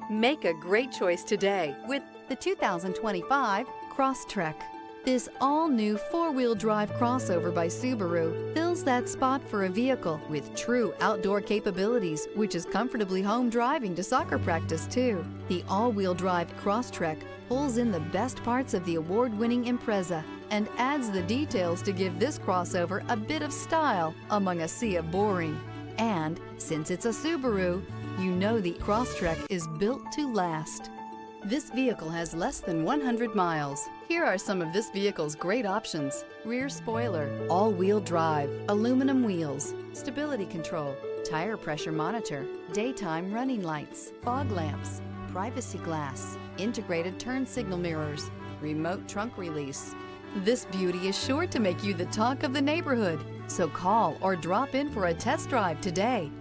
Make a great choice today with the 2025 Crosstrek. This all-new four-wheel drive crossover by Subaru fills that spot for a vehicle with true outdoor capabilities, which is comfortably home driving to soccer practice too. The all-wheel drive Crosstrek pulls in the best parts of the award-winning Impreza and adds the details to give this crossover a bit of style among a sea of boring. And since it's a Subaru, you know the Crosstrek is built to last. This vehicle has less than 100 miles. Here are some of this vehicle's great options: rear spoiler, all-wheel drive, aluminum wheels, stability control, tire pressure monitor, daytime running lights, fog lamps, privacy glass, integrated turn signal mirrors, remote trunk release. This beauty is sure to make you the talk of the neighborhood. So call or drop in for a test drive today.